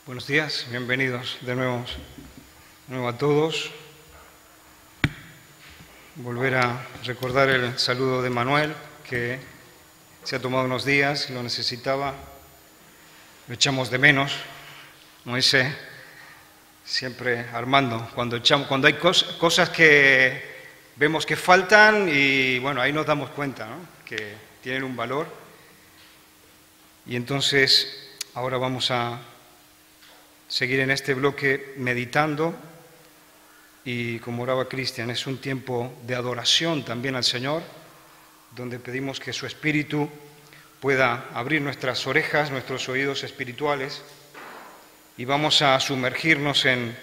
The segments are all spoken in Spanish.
Buenos días, bienvenidos de nuevo a todos. Volver a recordar el saludo de Manuel, que se ha tomado unos días y lo necesitaba. Lo echamos de menos, como dice siempre Armando, cuando hay cosas que vemos que faltan y bueno, ahí nos damos cuenta, ¿no?, que tienen un valor. Y entonces ahora vamos a seguir en este bloque meditando, y como oraba Cristian, es un tiempo de adoración también al Señor, donde pedimos que su Espíritu pueda abrir nuestras orejas, nuestros oídos espirituales, y vamos a sumergirnos en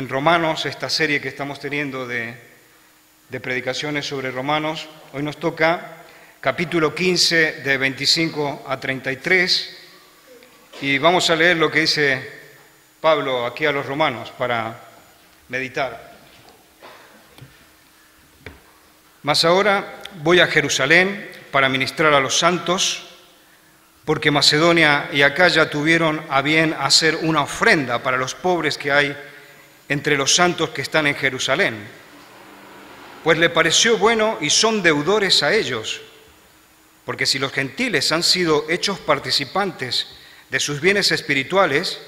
Romanos, esta serie que estamos teniendo de predicaciones sobre Romanos. Hoy nos toca capítulo 15 de 25 a 33, y vamos a leer lo que dice Pablo aquí a los romanos para meditar. Mas ahora voy a Jerusalén para ministrar a los santos, porque Macedonia y Acaya tuvieron a bien hacer una ofrenda para los pobres que hay entre los santos que están en Jerusalén. Pues le pareció bueno y son deudores a ellos, porque si los gentiles han sido hechos participantes de sus bienes espirituales,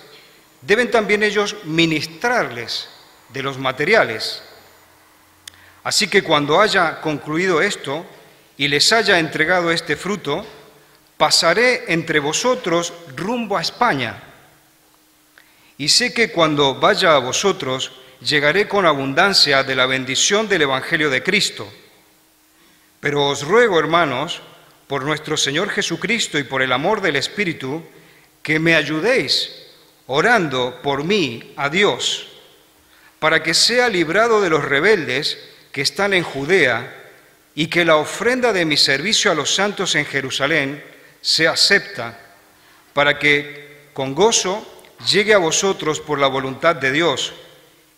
deben también ellos ministrarles de los materiales. Así que cuando haya concluido esto y les haya entregado este fruto, pasaré entre vosotros rumbo a España. Y sé que cuando vaya a vosotros, llegaré con abundancia de la bendición del Evangelio de Cristo. Pero os ruego, hermanos, por nuestro Señor Jesucristo y por el amor del Espíritu, que me ayudéis orando por mí a Dios, para que sea librado de los rebeldes que están en Judea, y que la ofrenda de mi servicio a los santos en Jerusalén sea acepta, para que con gozo llegue a vosotros por la voluntad de Dios,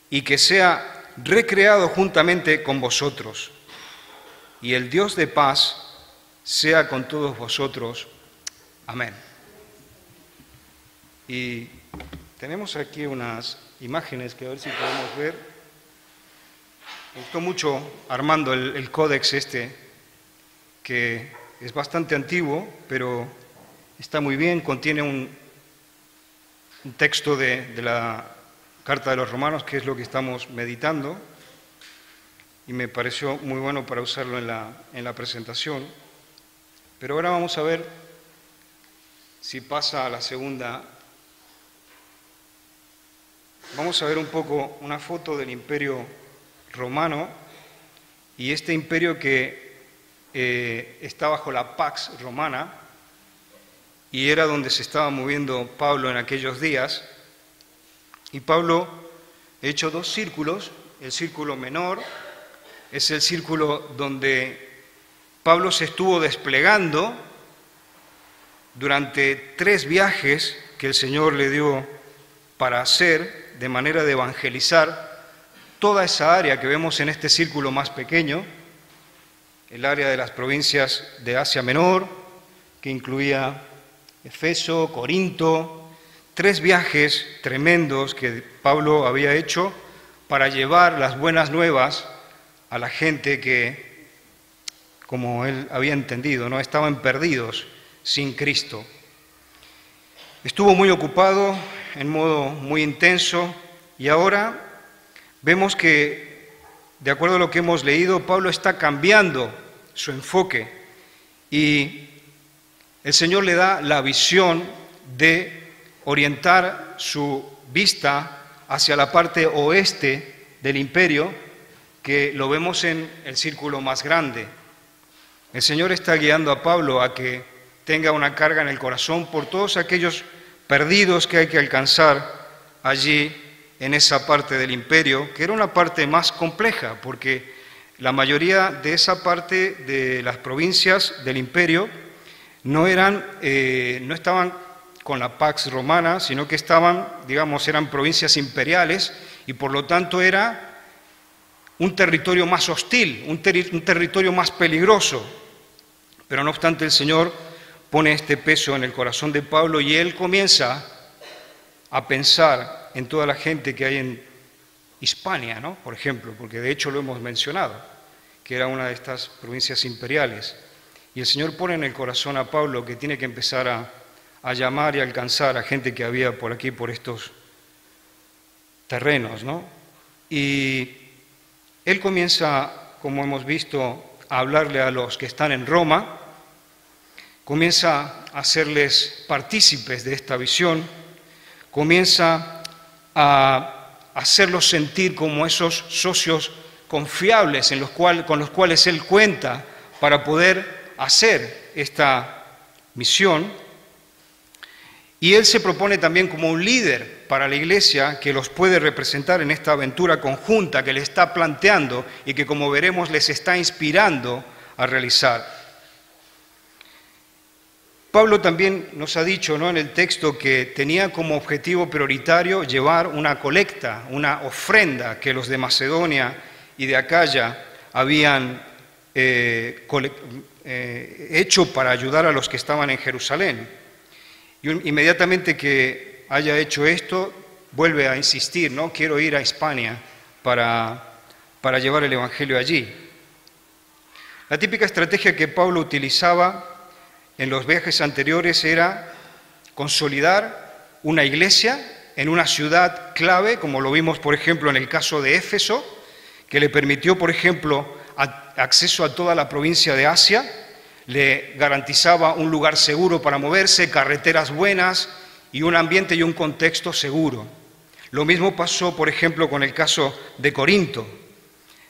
y que sea recreado juntamente con vosotros. Y el Dios de paz sea con todos vosotros. Amén. Y tenemos aquí unas imágenes que a ver si podemos ver. Me gustó mucho, Armando, el códex este, que es bastante antiguo, pero está muy bien, contiene un texto de la Carta de los Romanos, que es lo que estamos meditando, y me pareció muy bueno para usarlo en la presentación. Pero ahora vamos a ver si pasa a la segunda. Vamos a ver un poco una foto del Imperio Romano, y este imperio que está bajo la Pax Romana, y era donde se estaba moviendo Pablo en aquellos días. Y Pablo ha hecho dos círculos. El círculo menor es el círculo donde Pablo se estuvo desplegando durante 3 viajes que el Señor le dio para hacer, de manera de evangelizar toda esa área que vemos en este círculo más pequeño, el área de las provincias de Asia Menor, que incluía Efeso, Corinto, 3 viajes tremendos que Pablo había hecho para llevar las buenas nuevas a la gente que, como él había entendido, no estaban perdidos sin Cristo. Estuvo muy ocupado, en modo muy intenso, y ahora vemos que, de acuerdo a lo que hemos leído, Pablo está cambiando su enfoque, y el Señor le da la visión de orientar su vista hacia la parte oeste del imperio, que lo vemos en el círculo más grande. El Señor está guiando a Pablo a que tenga una carga en el corazón por todos aquellos perdidos que hay que alcanzar allí en esa parte del imperio, que era una parte más compleja, porque la mayoría de esa parte de las provincias del imperio no estaban con la Pax Romana, sino que eran provincias imperiales, y por lo tanto era un territorio más hostil, un territorio más peligroso. Pero no obstante, el Señor pone este peso en el corazón de Pablo, y él comienza a pensar en toda la gente que hay en Hispania, ¿no? Por ejemplo, porque de hecho lo hemos mencionado, que era una de estas provincias imperiales. Y el Señor pone en el corazón a Pablo que tiene que empezar a llamar y alcanzar a gente que había por aquí, por estos terrenos, ¿no? Y él comienza, como hemos visto, a hablarle a los que están en Roma, comienza a hacerles partícipes de esta visión, comienza a hacerlos sentir como esos socios confiables con los cuales él cuenta para poder hacer esta misión. Y él se propone también como un líder para la iglesia que los puede representar en esta aventura conjunta que le está planteando y que, como veremos, les está inspirando a realizar. Pablo también nos ha dicho, ¿no?, en el texto que tenía como objetivo prioritario llevar una colecta, una ofrenda que los de Macedonia y de Acaya habían hecho para ayudar a los que estaban en Jerusalén. Y inmediatamente que haya hecho esto, vuelve a insistir, ¿no? Quiero ir a Hispania para llevar el Evangelio allí. La típica estrategia que Pablo utilizaba en los viajes anteriores era consolidar una iglesia en una ciudad clave, como lo vimos, por ejemplo, en el caso de Éfeso, que le permitió, por ejemplo, acceso a toda la provincia de Asia, le garantizaba un lugar seguro para moverse, carreteras buenas y un ambiente y un contexto seguro. Lo mismo pasó, por ejemplo, con el caso de Corinto,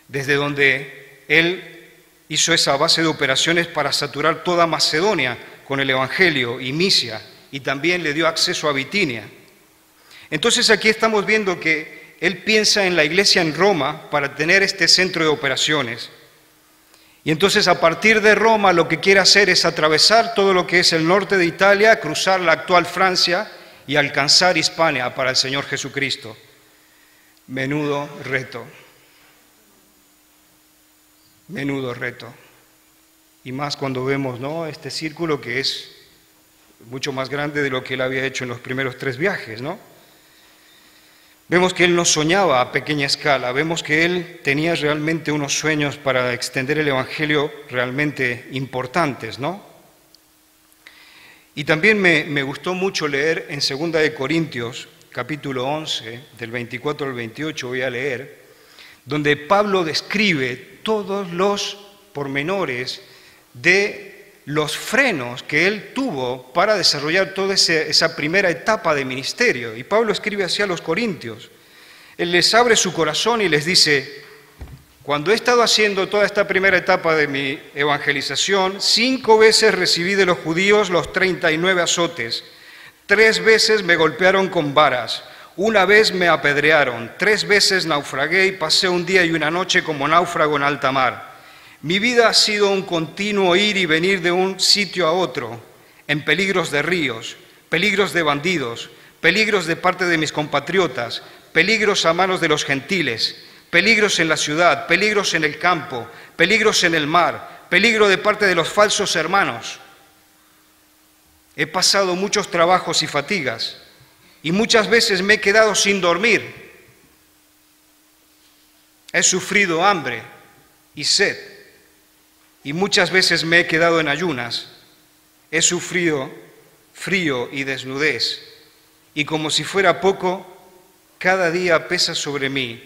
desde donde él hizo esa base de operaciones para saturar toda Macedonia con el Evangelio y Misia, y también le dio acceso a Bitinia. Entonces aquí estamos viendo que él piensa en la iglesia en Roma para tener este centro de operaciones. Y entonces a partir de Roma lo que quiere hacer es atravesar todo lo que es el norte de Italia, cruzar la actual Francia y alcanzar Hispania para el Señor Jesucristo. Menudo reto. Menudo reto. Y más cuando vemos, ¿no?, este círculo que es mucho más grande de lo que él había hecho en los primeros 3 viajes, ¿no? Vemos que él no soñaba a pequeña escala, vemos que él tenía realmente unos sueños para extender el Evangelio realmente importantes, ¿no? Y también me gustó mucho leer en 2 de Corintios, capítulo 11, del 24 al 28, voy a leer, donde Pablo describe todos los pormenores de los frenos que él tuvo para desarrollar toda esa primera etapa de ministerio. Y Pablo escribe así a los corintios. Él les abre su corazón y les dice: cuando he estado haciendo toda esta primera etapa de mi evangelización, 5 veces recibí de los judíos los 39 azotes, 3 veces me golpearon con varas, 1 vez me apedrearon, 3 veces naufragué y pasé un día y una noche como náufrago en alta mar. Mi vida ha sido un continuo ir y venir de un sitio a otro, en peligros de ríos, peligros de bandidos, peligros de parte de mis compatriotas, peligros a manos de los gentiles, peligros en la ciudad, peligros en el campo, peligros en el mar, peligro de parte de los falsos hermanos. He pasado muchos trabajos y fatigas, y muchas veces me he quedado sin dormir. He sufrido hambre y sed, y muchas veces me he quedado en ayunas. He sufrido frío y desnudez, y como si fuera poco, cada día pesa sobre mí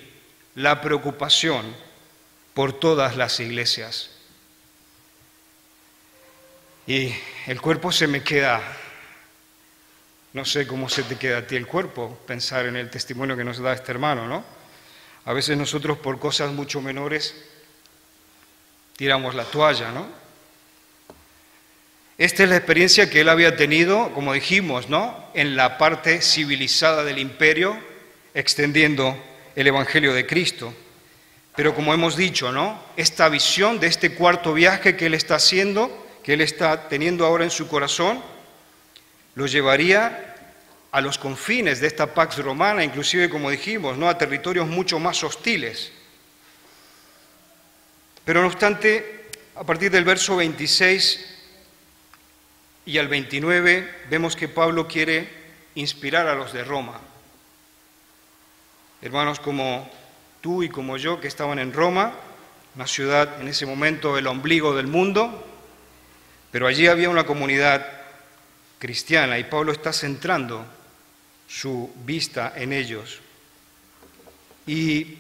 la preocupación por todas las iglesias. Y el cuerpo se me queda, no sé cómo se te queda a ti el cuerpo, pensar en el testimonio que nos da este hermano, ¿no? A veces nosotros por cosas mucho menores tiramos la toalla, ¿no? Esta es la experiencia que él había tenido, como dijimos, ¿no?, en la parte civilizada del imperio, extendiendo el Evangelio de Cristo. Pero como hemos dicho, ¿no?, esta visión de este 4.º viaje que él está haciendo, que él está teniendo ahora en su corazón, lo llevaría a los confines de esta Pax Romana, inclusive, como dijimos, ¿no?, a territorios mucho más hostiles. Pero no obstante, a partir del verso 26 y al 29, vemos que Pablo quiere inspirar a los de Roma. hermanos como tú y como yo que estaban en Roma, una ciudad en ese momento el ombligo del mundo, pero allí había una comunidad cristiana y Pablo está centrando su vista en ellos. Y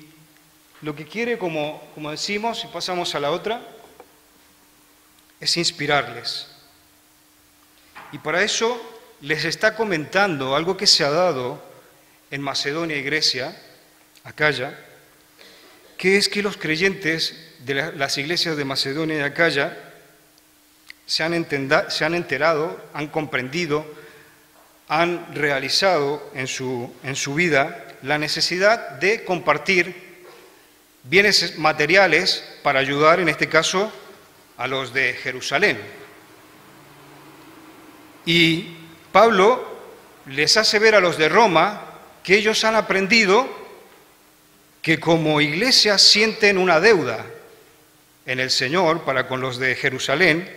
lo que quiere, como decimos, si pasamos a la otra, es inspirarles. Y para eso les está comentando algo que se ha dado en Macedonia y Grecia, Acaya, que es que los creyentes de las iglesias de Macedonia y Acaya se han enterado, han comprendido, han realizado en su vida la necesidad de compartir bienes materiales para ayudar, en este caso, a los de Jerusalén. Y Pablo les hace ver a los de Roma que ellos han aprendido que como iglesia sienten una deuda en el Señor para con los de Jerusalén,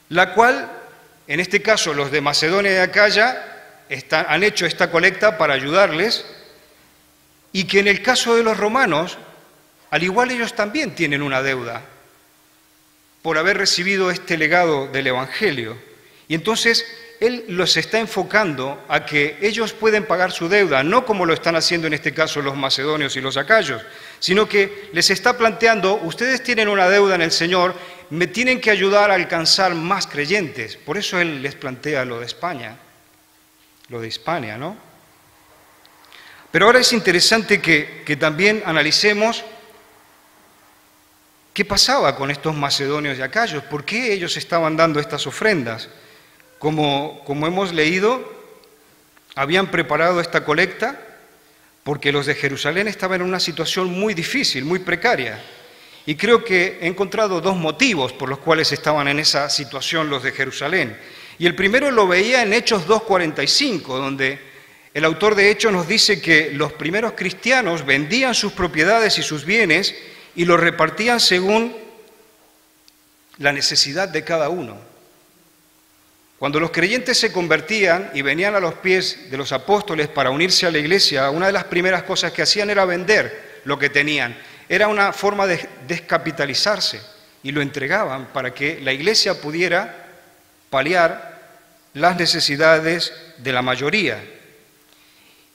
la cual, en este caso, los de Macedonia y Acaya han hecho esta colecta para ayudarles, y que en el caso de los romanos, al igual ellos también tienen una deuda por haber recibido este legado del Evangelio. Y entonces él los está enfocando a que ellos pueden pagar su deuda, no como lo están haciendo en este caso los macedonios y los acayos, sino que les está planteando, ustedes tienen una deuda en el Señor, me tienen que ayudar a alcanzar más creyentes. Por eso él les plantea lo de España, lo de Hispania, ¿no? Pero ahora es interesante que también analicemos qué pasaba con estos macedonios y acayos, por qué ellos estaban dando estas ofrendas. Como hemos leído, habían preparado esta colecta porque los de Jerusalén estaban en una situación muy difícil, muy precaria. Y creo que he encontrado dos motivos por los cuales estaban en esa situación los de Jerusalén. Y el primero lo veía en Hechos 2:45, donde el autor de Hechos nos dice que los primeros cristianos vendían sus propiedades y sus bienes y los repartían según la necesidad de cada uno. Cuando los creyentes se convertían y venían a los pies de los apóstoles para unirse a la iglesia, una de las primeras cosas que hacían era vender lo que tenían. Era una forma de descapitalizarse y lo entregaban para que la iglesia pudiera paliar las necesidades de la mayoría.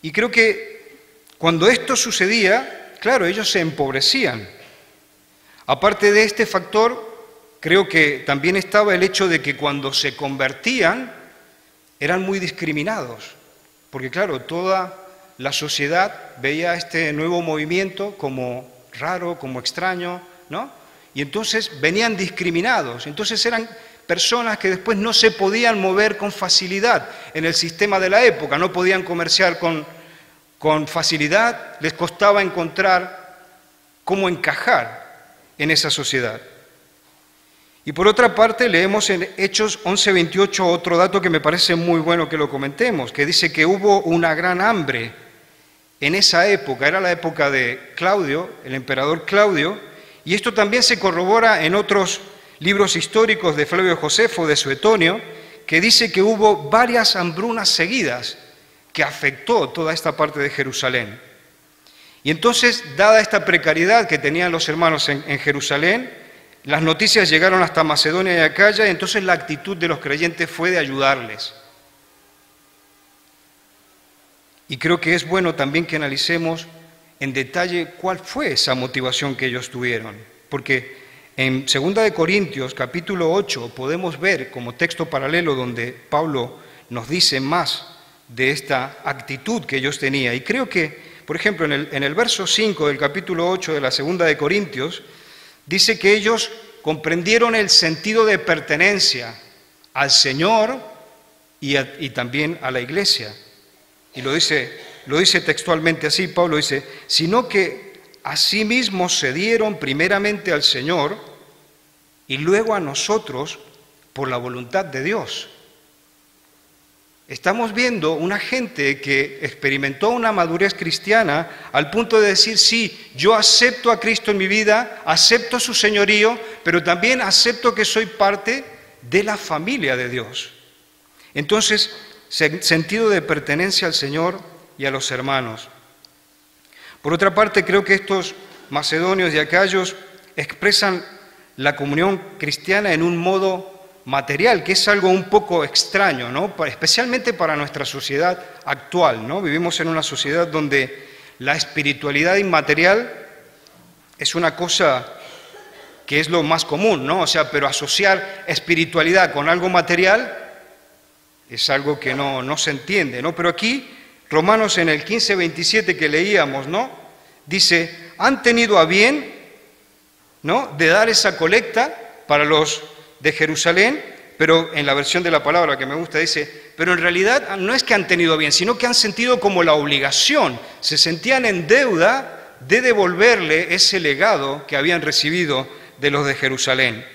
Y creo que cuando esto sucedía, claro, ellos se empobrecían. Aparte de este factor, creo que también estaba el hecho de que cuando se convertían eran muy discriminados, porque claro, toda la sociedad veía este nuevo movimiento como raro, como extraño, ¿no? Y entonces venían discriminados, entonces eran personas que después no se podían mover con facilidad en el sistema de la época, no podían comerciar con facilidad, les costaba encontrar cómo encajar en esa sociedad. Y por otra parte leemos en Hechos 11:28 otro dato que me parece muy bueno que lo comentemos, que dice que hubo una gran hambre en esa época, era la época de Claudio, el emperador Claudio, y esto también se corrobora en otros libros históricos de Flavio Josefo, de Suetonio, que dice que hubo varias hambrunas seguidas que afectó toda esta parte de Jerusalén. Y entonces, dada esta precariedad que tenían los hermanos en Jerusalén, las noticias llegaron hasta Macedonia y Acaya, y entonces la actitud de los creyentes fue de ayudarles. Y creo que es bueno también que analicemos en detalle cuál fue esa motivación que ellos tuvieron, porque en 2 Corintios capítulo 8 podemos ver como texto paralelo donde Pablo nos dice más de esta actitud que ellos tenían. Y creo que, por ejemplo, en el verso 5 del capítulo 8 de la 2 Corintios, dice que ellos comprendieron el sentido de pertenencia al Señor y también a la iglesia. Y lo dice textualmente así, Pablo dice, sino que asimismo se dieron primeramente al Señor y luego a nosotros por la voluntad de Dios. Estamos viendo una gente que experimentó una madurez cristiana al punto de decir, sí, yo acepto a Cristo en mi vida, acepto su señorío, pero también acepto que soy parte de la familia de Dios. Entonces, sentido de pertenencia al Señor y a los hermanos. Por otra parte, creo que estos macedonios y acayos expresan la comunión cristiana en un modo material, que es algo un poco extraño, ¿no? Especialmente para nuestra sociedad actual, ¿no? Vivimos en una sociedad donde la espiritualidad inmaterial es una cosa que es lo más común, ¿no? O sea, pero asociar espiritualidad con algo material es algo que no se entiende, ¿no? Pero aquí, Romanos en el 15:27 que leíamos, ¿no? Dice, han tenido a bien, ¿no?, de dar esa colecta para los de Jerusalén, pero en la versión de la palabra que me gusta dice, pero en realidad no es que han tenido a bien, sino que han sentido como la obligación, se sentían en deuda de devolverle ese legado que habían recibido de los de Jerusalén.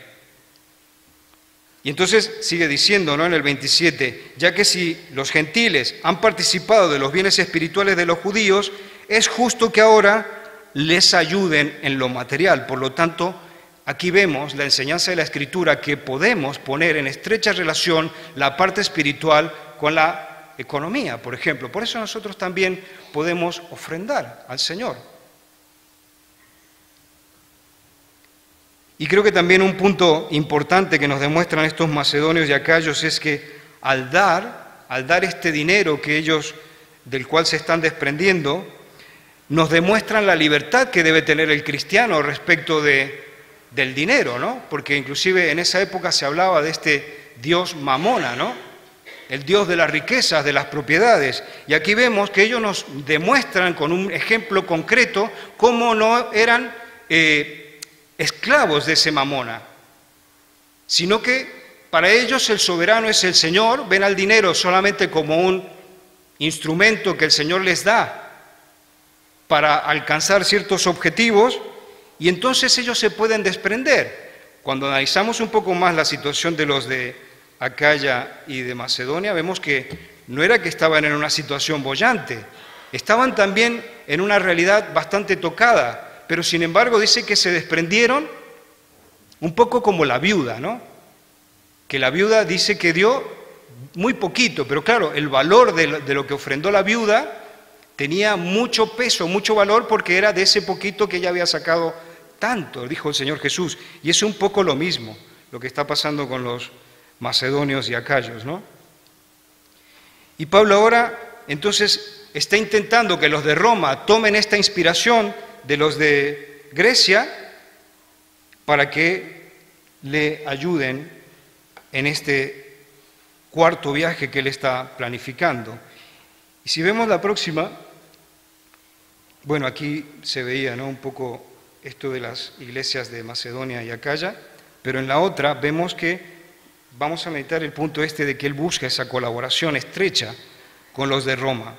Y entonces sigue diciendo, ¿no?, en el 27, ya que si los gentiles han participado de los bienes espirituales de los judíos, es justo que ahora les ayuden en lo material. Por lo tanto, aquí vemos la enseñanza de la Escritura que podemos poner en estrecha relación la parte espiritual con la economía, por ejemplo. Por eso nosotros también podemos ofrendar al Señor. Y creo que también un punto importante que nos demuestran estos macedonios y acayos es que al dar este dinero que ellos, del cual se están desprendiendo, nos demuestran la libertad que debe tener el cristiano respecto del dinero, ¿no? Porque inclusive en esa época se hablaba de este dios Mamona, ¿no?, el dios de las riquezas, de las propiedades. Y aquí vemos que ellos nos demuestran con un ejemplo concreto cómo no eran esclavos de ese Mamona, sino que para ellos el soberano es el Señor, ven al dinero solamente como un instrumento que el Señor les da para alcanzar ciertos objetivos, y entonces ellos se pueden desprender. Cuando analizamos un poco más la situación de los de Acaya y de Macedonia, vemos que no era que estaban en una situación boyante, estaban también en una realidad bastante tocada, pero sin embargo dice que se desprendieron un poco como la viuda, ¿no? Que la viuda dice que dio muy poquito, pero claro, el valor de lo que ofrendó la viuda tenía mucho peso, mucho valor, porque era de ese poquito que ella había sacado tanto, dijo el Señor Jesús. Y es un poco lo mismo, lo que está pasando con los macedonios y acayos, ¿no? Y Pablo ahora, entonces, está intentando que los de Roma tomen esta inspiración de los de Grecia para que le ayuden en este cuarto viaje que él está planificando. Y si vemos la próxima, bueno, aquí se veía, ¿no?, un poco esto de las iglesias de Macedonia y Acaya, pero en la otra vemos que vamos a meditar el punto este de que él busca esa colaboración estrecha con los de Roma.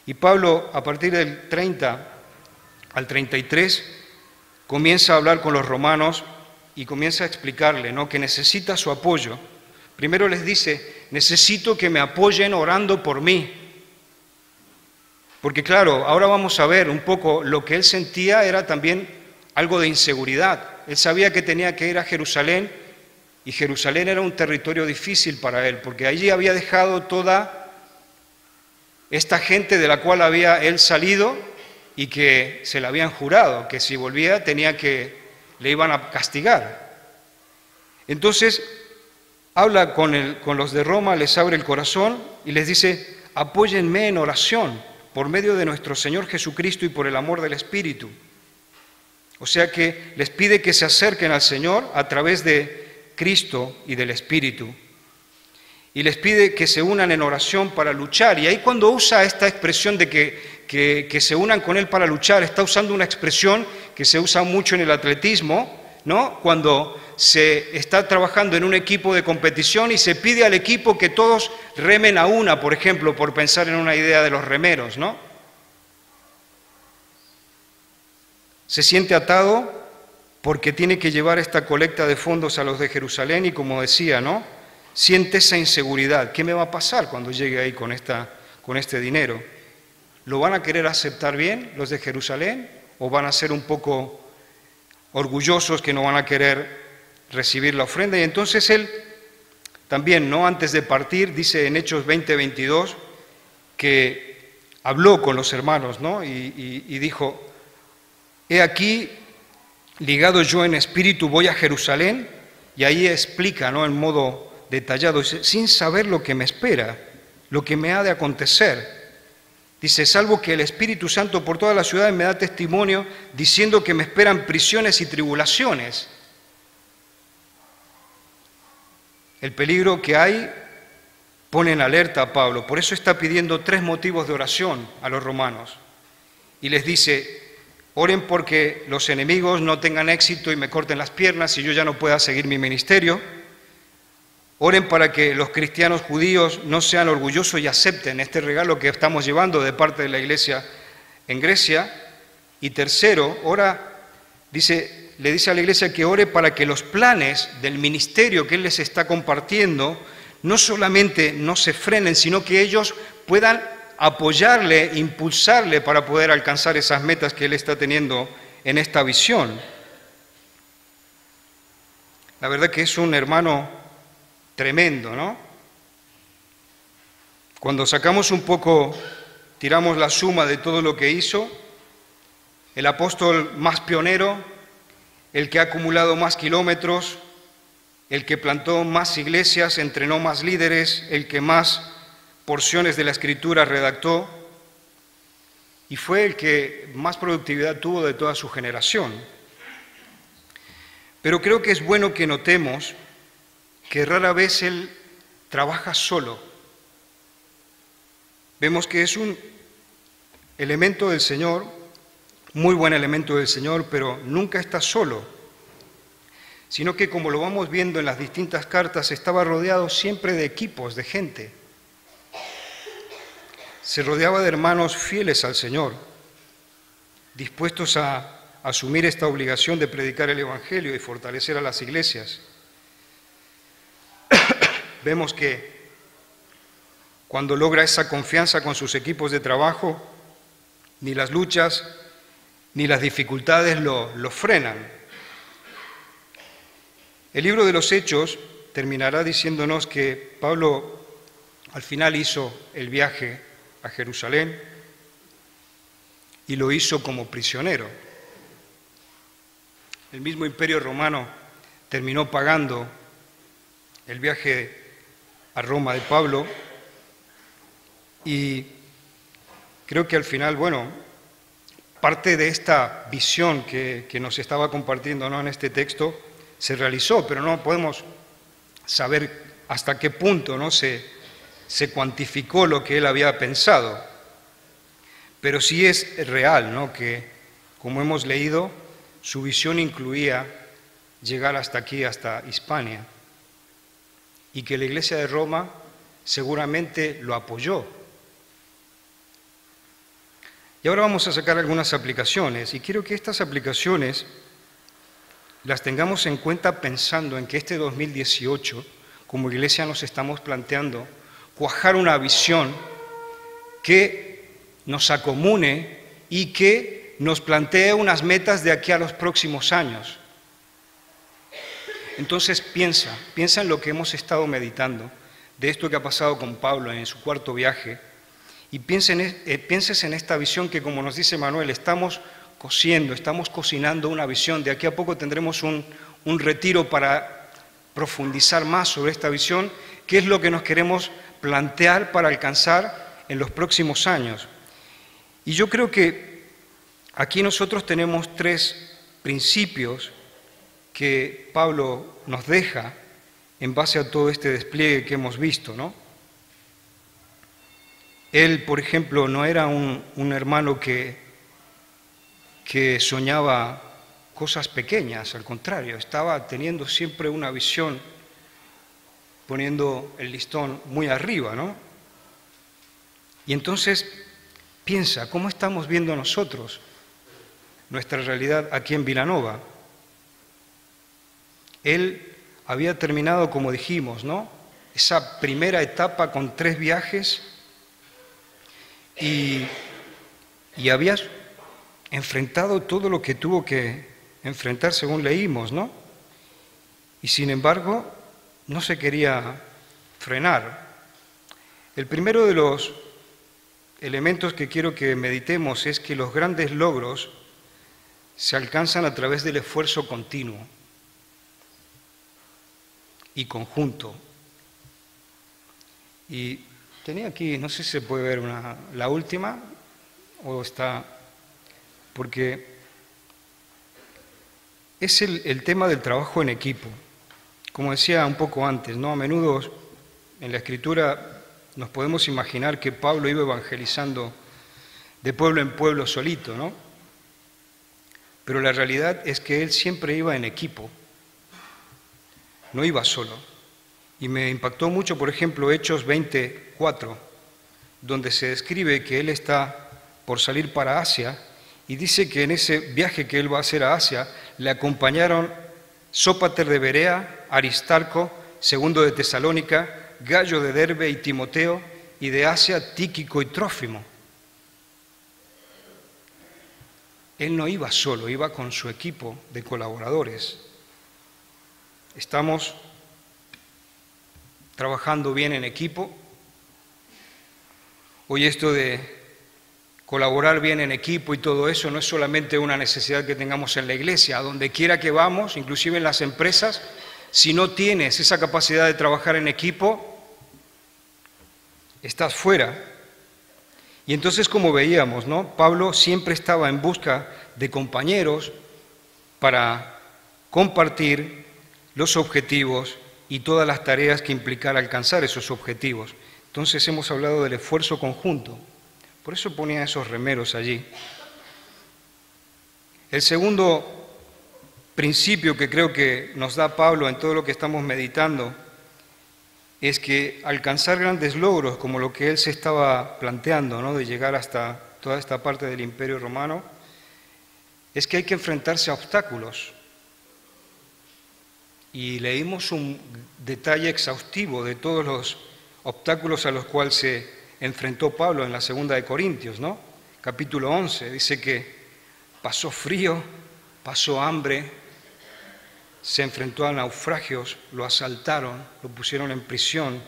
Y Pablo, a partir del 30 al 33, comienza a hablar con los romanos y comienza a explicarle, ¿no?, que necesita su apoyo. Primero les dice, necesito que me apoyen orando por mí. Porque claro, ahora vamos a ver un poco lo que él sentía era también algo de inseguridad. Él sabía que tenía que ir a Jerusalén, y Jerusalén era un territorio difícil para él, porque allí había dejado toda esta gente de la cual había él salido y que se le habían jurado que si volvía le iban a castigar. Entonces habla con los de Roma, les abre el corazón y les dice, apóyenme en oración por medio de nuestro Señor Jesucristo y por el amor del Espíritu. O sea que les pide que se acerquen al Señor a través de Cristo y del Espíritu. Y les pide que se unan en oración para luchar. Y ahí cuando usa esta expresión de que se unan con Él para luchar, está usando una expresión que se usa mucho en el atletismo, ¿no?, cuando se está trabajando en un equipo de competición y se pide al equipo que todos remen a una, por ejemplo, por pensar en una idea de los remeros, ¿no? Se siente atado porque tiene que llevar esta colecta de fondos a los de Jerusalén y, como decía, ¿no?, siente esa inseguridad. ¿Qué me va a pasar cuando llegue ahí con este dinero? ¿Lo van a querer aceptar bien los de Jerusalén o van a ser un poco orgullosos que no van a querer recibir la ofrenda? Y entonces él también, ¿no?, antes de partir, dice en Hechos 20:22 que habló con los hermanos, ¿no? Y dijo, he aquí, ligado yo en espíritu, voy a Jerusalén, y ahí explica, ¿no?, en modo detallado, dice, sin saber lo que me espera, lo que me ha de acontecer. Dice, salvo que el Espíritu Santo por todas las ciudades me da testimonio, diciendo que me esperan prisiones y tribulaciones. El peligro que hay pone en alerta a Pablo, por eso está pidiendo 3 motivos de oración a los romanos. Y les dice, oren porque los enemigos no tengan éxito y me corten las piernas y yo ya no pueda seguir mi ministerio. Oren para que los cristianos judíos no sean orgullosos y acepten este regalo que estamos llevando de parte de la iglesia en Grecia. Y tercero, le dice a la iglesia que ore para que los planes del ministerio que él les está compartiendo no solamente no se frenen, sino que ellos puedan apoyarle, impulsarle para poder alcanzar esas metas que él está teniendo en esta visión. La verdad que es un hermano tremendo, ¿no? Cuando sacamos un poco, tiramos la suma de todo lo que hizo, el apóstol más pionero, el que ha acumulado más kilómetros, el que plantó más iglesias, entrenó más líderes, el que más porciones de la Escritura redactó, y fue el que más productividad tuvo de toda su generación. Pero creo que es bueno que notemos que rara vez él trabaja solo. Vemos que es un elemento del Señor, muy buen elemento del Señor, pero nunca está solo, sino que, como lo vamos viendo en las distintas cartas, estaba rodeado siempre de equipos, de gente. Se rodeaba de hermanos fieles al Señor, dispuestos a asumir esta obligación de predicar el Evangelio y fortalecer a las iglesias. Vemos que cuando logra esa confianza con sus equipos de trabajo, ni las luchas ni las dificultades lo frenan. El libro de los Hechos terminará diciéndonos que Pablo al final hizo el viaje a Jerusalén y lo hizo como prisionero. El mismo Imperio Romano terminó pagando el viaje a Roma de Pablo y creo que al final, parte de esta visión que nos estaba compartiendo, ¿no?, en este texto se realizó, pero no podemos saber hasta qué punto, ¿no?, se cuantificó lo que él había pensado. Pero sí es real, ¿no?, que, como hemos leído, su visión incluía llegar hasta aquí, hasta Hispania, y que la Iglesia de Roma seguramente lo apoyó. Y ahora vamos a sacar algunas aplicaciones, y quiero que estas aplicaciones las tengamos en cuenta pensando en que este 2018, como Iglesia, nos estamos planteando cuajar una visión que nos acomune y que nos plantee unas metas de aquí a los próximos años. Entonces piensa en lo que hemos estado meditando, de esto que ha pasado con Pablo en su 4.º viaje, y pienses en esta visión que, como nos dice Manuel, estamos cocinando una visión. De aquí a poco tendremos un retiro para profundizar más sobre esta visión, qué es lo que nos queremos plantear para alcanzar en los próximos años. Y yo creo que aquí nosotros tenemos 3 principios que Pablo nos deja en base a todo este despliegue que hemos visto, ¿no? Él, por ejemplo, no era un hermano que soñaba cosas pequeñas, al contrario, estaba teniendo siempre una visión, poniendo el listón muy arriba, ¿no? Y entonces piensa, ¿cómo estamos viendo nosotros nuestra realidad aquí en Vilanova? Él había terminado, como dijimos, ¿no?, esa primera etapa con 3 viajes y había enfrentado todo lo que tuvo que enfrentar, según leímos, ¿no? Y sin embargo, no se quería frenar. El primero de los elementos que quiero que meditemos es que los grandes logros se alcanzan a través del esfuerzo continuo y conjunto. Y tenía aquí, no sé si se puede ver la última o está, porque es el tema del trabajo en equipo. Como decía un poco antes, ¿no? A menudo en la Escritura nos podemos imaginar que Pablo iba evangelizando de pueblo en pueblo solito, ¿no? Pero la realidad es que él siempre iba en equipo, no iba solo. Y me impactó mucho, por ejemplo, Hechos 24, donde se describe que él está por salir para Asia y dice que en ese viaje que él va a hacer a Asia le acompañaron Sópater de Berea, Aristarco, segundo de Tesalónica, Gallo de Derbe y Timoteo, y de Asia Tíquico y Trófimo. Él no iba solo, iba con su equipo de colaboradores. Estamos trabajando bien en equipo. Hoy esto de colaborar bien en equipo y todo eso no es solamente una necesidad que tengamos en la iglesia, a donde quiera que vamos, inclusive en las empresas, si no tienes esa capacidad de trabajar en equipo, estás fuera. Y entonces, como veíamos, ¿no? Pablo siempre estaba en busca de compañeros para compartir los objetivos y todas las tareas que implicara alcanzar esos objetivos. Entonces hemos hablado del esfuerzo conjunto. Por eso ponía esos remeros allí. El segundo principio que creo que nos da Pablo en todo lo que estamos meditando es que alcanzar grandes logros, como lo que él se estaba planteando, ¿no? De llegar hasta toda esta parte del Imperio Romano, es que hay que enfrentarse a obstáculos. Y leímos un detalle exhaustivo de todos los obstáculos a los cuales se enfrentó Pablo en la segunda de Corintios, ¿no? Capítulo 11, dice que pasó frío, pasó hambre, se enfrentó a naufragios, lo asaltaron, lo pusieron en prisión,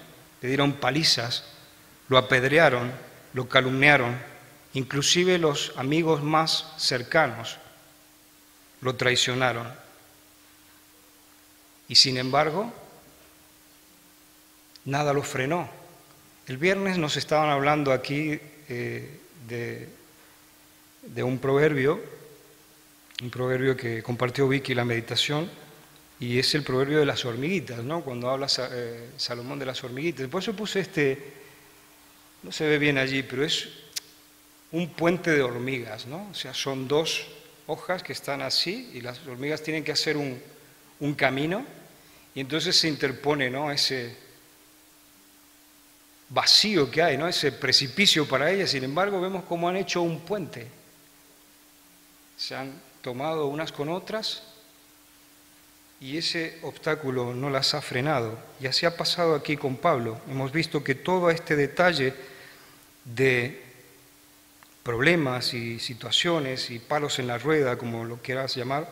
le dieron palizas, lo apedrearon, lo calumniaron, inclusive los amigos más cercanos lo traicionaron. Y sin embargo, nada lo frenó. El viernes nos estaban hablando aquí de un proverbio que compartió Vicky la meditación, y es el proverbio de las hormiguitas, ¿no? Cuando habla Salomón de las hormiguitas. Por eso puse no se ve bien allí, pero es un puente de hormigas, ¿no? O sea, son dos hojas que están así y las hormigas tienen que hacer un camino y entonces se interpone, ¿no? Ese vacío que hay, ¿no? Ese precipicio para ellas. Sin embargo, vemos cómo han hecho un puente. Se han tomado unas con otras y ese obstáculo no las ha frenado. Y así ha pasado aquí con Pablo. Hemos visto que todo este detalle de problemas y situaciones y palos en la rueda, como lo quieras llamar,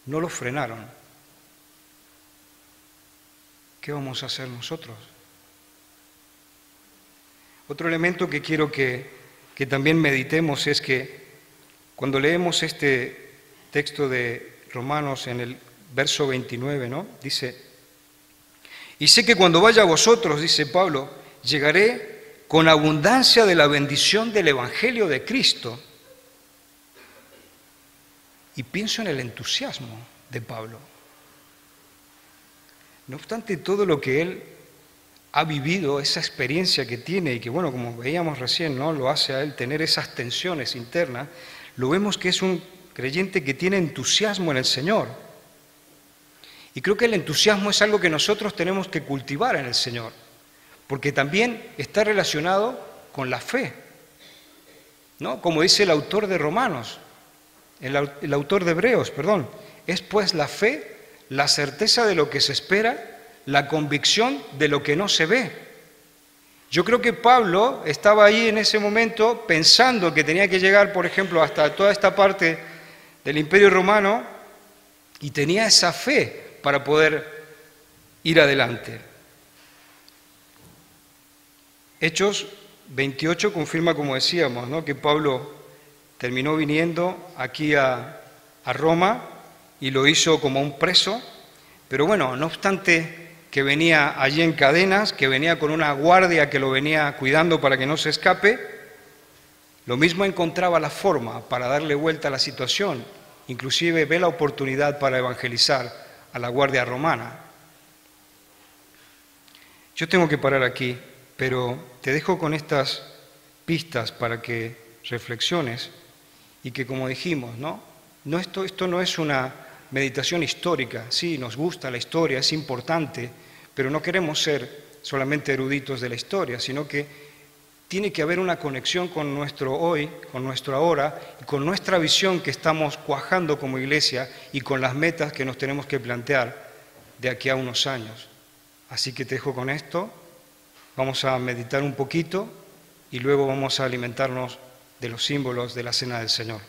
no lo frenaron. ¿Qué vamos a hacer nosotros? Otro elemento que quiero que también meditemos es que cuando leemos este texto de Romanos en el verso 29, ¿no? Dice, y sé que cuando vaya a vosotros, dice Pablo, llegaré con abundancia de la bendición del Evangelio de Cristo. Y pienso en el entusiasmo de Pablo. No obstante todo lo que él ha vivido, esa experiencia que tiene y que, bueno, como veíamos recién, ¿no? Lo hace a él tener esas tensiones internas, lo vemos que es un creyente que tiene entusiasmo en el Señor. Y creo que el entusiasmo es algo que nosotros tenemos que cultivar en el Señor, porque también está relacionado con la fe, ¿no? Como dice el autor de Romanos, el autor de Hebreos, perdón, es pues la fe, la certeza de lo que se espera, la convicción de lo que no se ve. Yo creo que Pablo estaba ahí en ese momento pensando que tenía que llegar, por ejemplo, hasta toda esta parte del Imperio Romano y tenía esa fe para poder ir adelante. Hechos 28 confirma, como decíamos, ¿no?, que Pablo terminó viniendo aquí a Roma y lo hizo como un preso, pero bueno, no obstante que venía allí en cadenas, que venía con una guardia que lo venía cuidando para que no se escape, lo mismo encontraba la forma para darle vuelta a la situación, inclusive ve la oportunidad para evangelizar a la guardia romana. Yo tengo que parar aquí, pero te dejo con estas pistas para que reflexiones y que, como dijimos, esto no es una meditación histórica. Sí, nos gusta la historia, es importante, pero no queremos ser solamente eruditos de la historia, sino que tiene que haber una conexión con nuestro hoy, con nuestro ahora, y con nuestra visión que estamos cuajando como iglesia y con las metas que nos tenemos que plantear de aquí a unos años. Así que te dejo con esto, vamos a meditar un poquito y luego vamos a alimentarnos de los símbolos de la Cena del Señor.